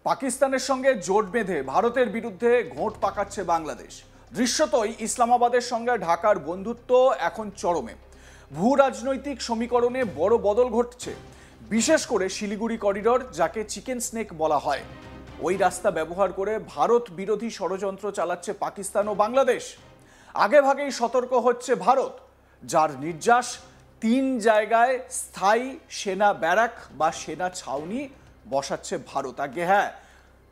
পাকিস্তানের সঙ্গে জোট বেঁধে ভারতের বিরুদ্ধে ঘোট পাকাচ্ছে বাংলাদেশ। দৃশ্যতই ইসলামাবাদের সঙ্গে ঢাকার বন্ধুত্ব এখন চরমে। ভূ রাজনৈতিক সমীকরণে বড় বদল ঘটছে, বিশেষ করে শিলিগুড়ি করিডর, যাকে চিকেন স্নেক বলা হয়। ওই রাস্তা ব্যবহার করে ভারত বিরোধী ষড়যন্ত্র চালাচ্ছে পাকিস্তান ও বাংলাদেশ। আগেভাগেই সতর্ক হচ্ছে ভারত, যার নির্যাস 3 জায়গায় স্থায়ী সেনা ব্যারাক বা সেনা ছাউনি বসাচ্ছে ভারত। আগে হ্যাঁ,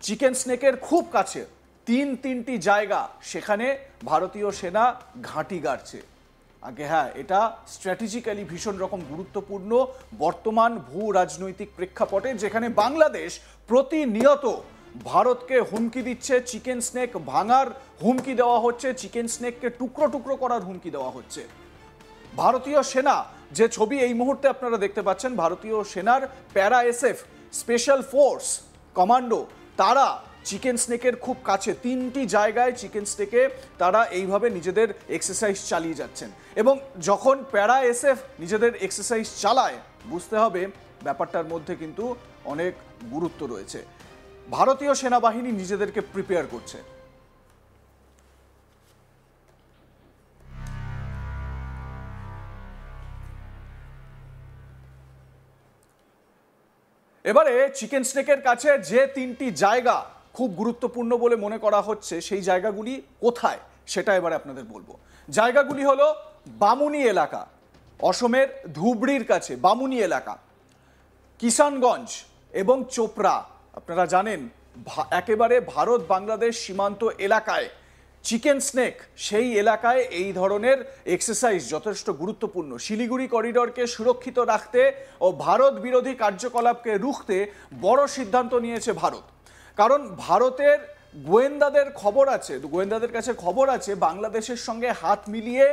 চিকেন স্নেকের খুব কাছে তিনটি জায়গা, সেখানে ভারতীয় সেনা ঘাঁটি গাড়ছে। আগে হ্যাঁ, এটা স্ট্র্যাটেজিক্যালি ভীষণ রকম গুরুত্বপূর্ণ বর্তমান ভূ রাজনৈতিক প্রেক্ষাপটে, যেখানে বাংলাদেশ প্রতিনিয়ত ভারতকে হুমকি দিচ্ছে। চিকেন স্নেক ভাঙার হুমকি দেওয়া হচ্ছে, চিকেন স্নেককে টুকরো টুকরো করার হুমকি দেওয়া হচ্ছে। ভারতীয় সেনা, যে ছবি এই মুহূর্তে আপনারা দেখতে পাচ্ছেন, ভারতীয় সেনার প্যারা এসএফ স্পেশাল ফোর্স কমান্ডো, তারা চিকেন স্নেকের খুব কাছে 3টি জায়গায় চিকেন স্নেকে তারা এইভাবে নিজেদের এক্সারসাইজ চালিয়ে যাচ্ছেন। এবং যখন প্যারা এসএফ নিজেদের এক্সারসাইজ চালায়, বুঝতে হবে ব্যাপারটার মধ্যে কিন্তু অনেক গুরুত্ব রয়েছে। ভারতীয় সেনাবাহিনী নিজেদেরকে প্রিপেয়ার করছে। এবারে চিকেন স্নেকের কাছে যে 3টি জায়গা খুব গুরুত্বপূর্ণ বলে মনে করা হচ্ছে, সেই জায়গাগুলি কোথায় সেটা এবারে আপনাদের বলবো। জায়গাগুলি হলো বামুনি এলাকা, অসমের ধুবড়ির কাছে বামুনি এলাকা, কিষানগঞ্জ এবং চোপড়া। আপনারা জানেন একেবারে ভারত বাংলাদেশ সীমান্ত এলাকায় চিকেন স্নেক, সেই এলাকায় এই ধরনের এক্সারসাইজ যথেষ্ট গুরুত্বপূর্ণ। শিলিগুড়ি করিডরকে সুরক্ষিত রাখতে ও ভারত বিরোধী কার্যকলাপকে রুখতে বড় সিদ্ধান্ত নিয়েছে ভারত। কারণ ভারতের গোয়েন্দাদের কাছে খবর আছে বাংলাদেশের সঙ্গে হাত মিলিয়ে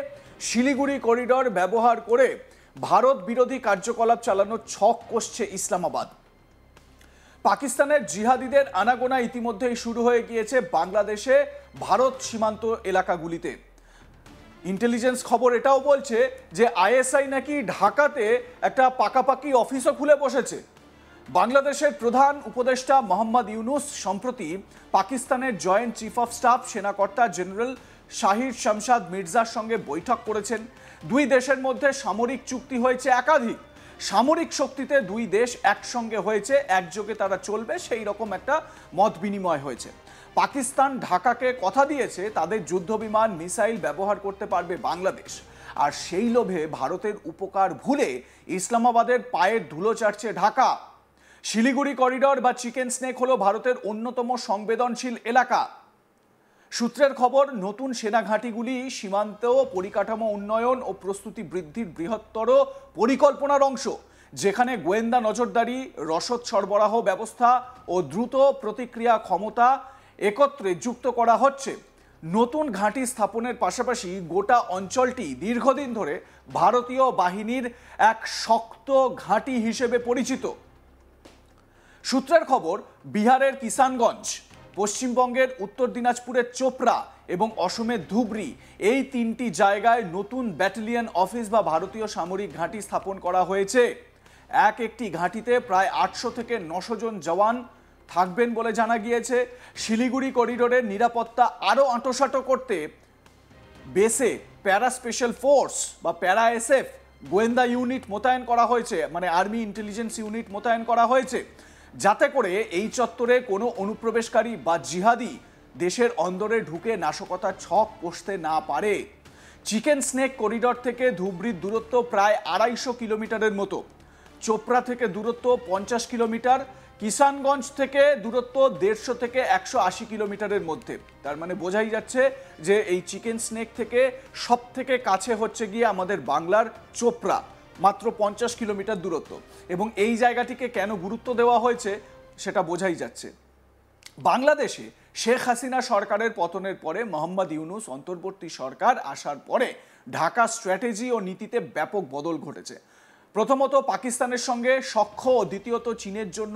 শিলিগুড়ি করিডর ব্যবহার করে ভারত বিরোধী কার্যকলাপ চালানোর ছক কষছে ইসলামাবাদ। পাকিস্তানের জিহাদিদের আনাগোনা ইতিমধ্যেই শুরু হয়ে গিয়েছে বাংলাদেশে ভারত সীমান্ত এলাকাগুলিতে। ইন্টেলিজেন্স খবর এটাও বলছে যে আইএসআই নাকি ঢাকাতে একটা পাকাপাকি অফিসও খুলে বসেছে। বাংলাদেশের প্রধান উপদেষ্টা মোহাম্মদ ইউনুস সম্প্রতি পাকিস্তানের জয়েন্ট চিফ অফ স্টাফ সেনাকর্তা জেনারেল শাহির শামশাদ মির্জার সঙ্গে বৈঠক করেছেন। দুই দেশের মধ্যে সামরিক চুক্তি হয়েছে একাধিক। সামরিক শক্তিতে দুই দেশ একসঙ্গে হয়েছে, একযোগে তারা চলবে, সেই রকম একটা মত বিনিময় হয়েছে। পাকিস্তান ঢাকাকে কথা দিয়েছে তাদের যুদ্ধবিমান মিসাইল ব্যবহার করতে পারবে বাংলাদেশ। আর সেই লোভে ভারতের উপকার ভুলে ইসলামাবাদের পায়ের ধুলো চাটছে ঢাকা। শিলিগুড়ি করিডর বা চিকেন স্নেক হলো ভারতের অন্যতম সংবেদনশীল এলাকা। সূত্রের খবর, নতুন সেনাঘাঁটিগুলি সীমান্ত পরিকাঠামো উন্নয়ন ও প্রস্তুতি বৃদ্ধির বৃহত্তর পরিকল্পনার অংশ, যেখানে গোয়েন্দা নজরদারি, রসদ সরবরাহ ব্যবস্থা ও দ্রুত প্রতিক্রিয়া ক্ষমতা একত্রে যুক্ত করা হচ্ছে। নতুন ঘাঁটি স্থাপনের পাশাপাশি গোটা অঞ্চলটি দীর্ঘদিন ধরে ভারতীয় বাহিনীর এক শক্ত ঘাঁটি হিসেবে পরিচিত। সূত্রের খবর, বিহারের কিষানগঞ্জ, পশ্চিমবঙ্গের উত্তর দিনাজপুরের চোপড়া এবং অসমের ধুবড়ি, এই 3টি জায়গায় নতুন ব্যাটালিয়ন অফিস বা ভারতীয় সামরিক ঘাঁটি স্থাপন করা হয়েছে। একটি ঘাঁটিতে প্রায় 800 থেকে 900 জন জওয়ান থাকবেন বলে জানা গিয়েছে। শিলিগুড়ি করিডোরের নিরাপত্তা আরও আঁটোসাঁটো করতে বেসে প্যারা স্পেশাল ফোর্স বা প্যারা এসএফ গোয়েন্দা ইউনিট মোতায়েন করা হয়েছে, মানে আর্মি ইন্টেলিজেন্স ইউনিট মোতায়েন করা হয়েছে, যাতে করে এই চত্বরে কোনো অনুপ্রবেশকারী বা জিহাদি দেশের অন্দরে ঢুকে নাশকতার ছক কষতে না পারে। চিকেন স্নেক করিডর থেকে ধুবড়ির দূরত্ব প্রায় 250 কিলোমিটারের মতো, চোপড়া থেকে দূরত্ব 50 কিলোমিটার, কিষানগঞ্জ থেকে দূরত্ব 150 থেকে 180 কিলোমিটারের মধ্যে। তার মানে বোঝাই যাচ্ছে যে এই চিকেন স্নেক থেকে সব থেকে কাছে হচ্ছে গিয়ে আমাদের বাংলার চোপড়া, মাত্র 50 কিলোমিটার দূরত্ব। এবং এই জায়গাটিকে কেন গুরুত্ব দেওয়া হয়েছে সেটা বোঝাই যাচ্ছে। বাংলাদেশে শেখ হাসিনা সরকারের পতনের পরে মোহাম্মদ ইউনুস অন্তর্বর্তী সরকার আসার পরে ঢাকা স্ট্র্যাটেজি ও নীতিতে ব্যাপক বদল ঘটেছে। প্রথমত পাকিস্তানের সঙ্গে সখ্য ও দ্বিতীয়ত চীনের জন্য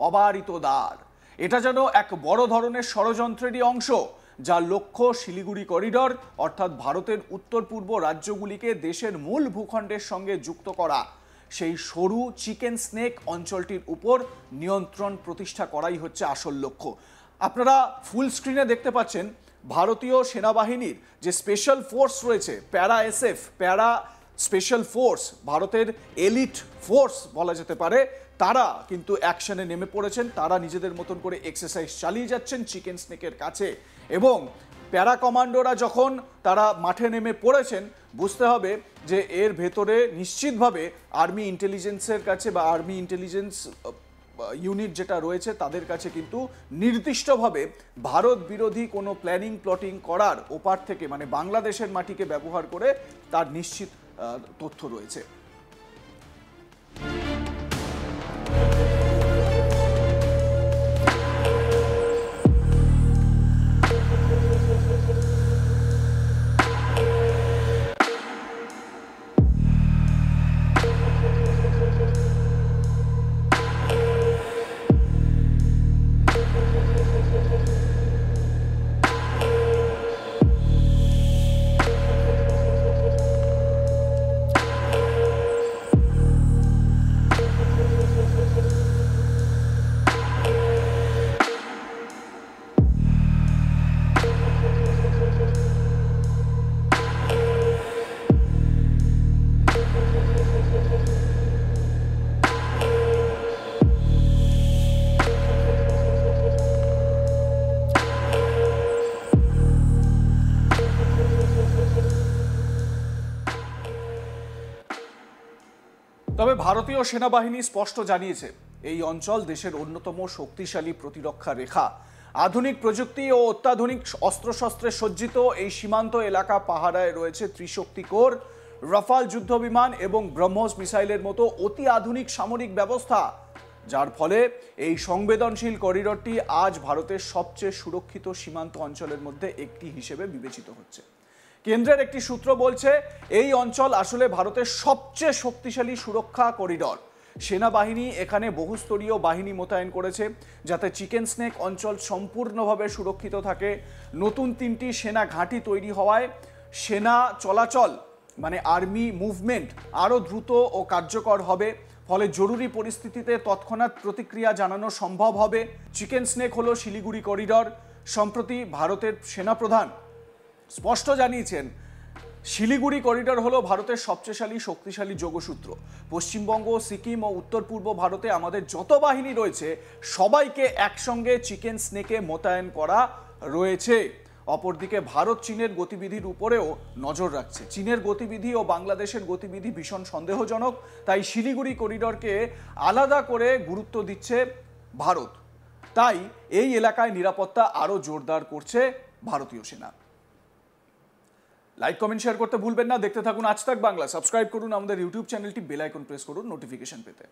অবারিত দ্বার। এটা যেন এক বড় ধরনের ষড়যন্ত্রেরই অংশ, যার লক্ষ্য শিলিগুড়ি করিডর অর্থাৎ ভারতের উত্তর পূর্ব রাজ্যগুলিকে দেশের মূল ভূখণ্ডের সঙ্গে যুক্ত করা। সেই সরু চিকেন স্নেক অঞ্চলটির উপর নিয়ন্ত্রণ প্রতিষ্ঠা করাই হচ্ছে আসল লক্ষ্য। আপনারা ফুল স্ক্রিনে দেখতে পাচ্ছেন ভারতীয় সেনাবাহিনীর যে স্পেশাল ফোর্স রয়েছে, প্যারা এসএফ, প্যারা স্পেশাল ফোর্স, ভারতের এলিট ফোর্স বলা যেতে পারে, তারা কিন্তু অ্যাকশনে নেমে পড়েছেন। তারা নিজেদের মতন করে এক্সারসাইজ চালিয়ে যাচ্ছেন চিকেন স্নেকের কাছে। এবং প্যারা কমান্ডোরা যখন তারা মাঠে নেমে পড়েছেন, বুঝতে হবে যে এর ভেতরে নিশ্চিতভাবে আর্মি ইন্টেলিজেন্সের কাছে বা আর্মি ইন্টেলিজেন্স ইউনিট যেটা রয়েছে তাদের কাছে কিন্তু নির্দিষ্টভাবে ভারত বিরোধী কোনো প্ল্যানিং প্লটিং করার ওপার থেকে, মানে বাংলাদেশের মাটিকে ব্যবহার করে, তার নিশ্চিত তথ্য রয়েছে। তবে ভারতীয় সেনাবাহিনী স্পষ্ট জানিয়েছে এই অঞ্চল দেশের অন্যতম শক্তিশালী প্রতিরক্ষা রেখা। আধুনিক প্রযুক্তি ও অত্যাধুনিক অস্ত্রশস্ত্রে সজ্জিত এই সীমান্ত এলাকা পাহারায় রয়েছে ত্রিশক্তি কোর, রাফাল যুদ্ধবিমান এবং ব্রহ্মস মিসাইলের মতো অতি আধুনিক সামরিক ব্যবস্থা, যার ফলে এই সংবেদনশীল করিডরটি আজ ভারতের সবচেয়ে সুরক্ষিত সীমান্ত অঞ্চলের মধ্যে একটি হিসেবে বিবেচিত হচ্ছে। কেন্দ্রের একটি সূত্র বলছে এই অঞ্চল আসলে ভারতের সবচেয়ে শক্তিশালী সুরক্ষা করিডর। সেনাবাহিনী এখানে বহুস্তরীয় বাহিনী মোতায়েন করেছে যাতে চিকেন স্নেক অঞ্চল সম্পূর্ণভাবে সুরক্ষিত থাকে। নতুন 3টি সেনা ঘাঁটি তৈরি হওয়ায় সেনা চলাচল, মানে আর্মি মুভমেন্ট, আরও দ্রুত ও কার্যকর হবে। ফলে জরুরি পরিস্থিতিতে তৎক্ষণাৎ প্রতিক্রিয়া জানানো সম্ভব হবে। চিকেন স্নেক হলো শিলিগুড়ি করিডর। সম্প্রতি ভারতের সেনাপ্রধান স্পষ্ট জানিয়েছেন শিলিগুড়ি করিডর হলো ভারতের সবচেয়ে শক্তিশালী যোগসূত্র। পশ্চিমবঙ্গ, সিকিম ও উত্তর পূর্ব ভারতে আমাদের যত বাহিনী রয়েছে সবাইকে একসঙ্গে চিকেন স্নেকে মোতায়েন করা রয়েছে। অপরদিকে ভারত চীনের গতিবিধির উপরেও নজর রাখছে। চীনের গতিবিধি ও বাংলাদেশের গতিবিধি ভীষণ সন্দেহজনক, তাই শিলিগুড়ি করিডরকে আলাদা করে গুরুত্ব দিচ্ছে ভারত। তাই এই এলাকায় নিরাপত্তা আরও জোরদার করছে ভারতীয় সেনা। লাইক, কমেন্ট, শেয়ার করতে ভুলবেন না। দেখতে থাকুন আজ তাক বাংলা। সাবস্ক্রাইব করুন আমাদের ইউটিউব চ্যানেলটি, বেল আইকন প্রেস করুন নোটিফিকেশন পেতে।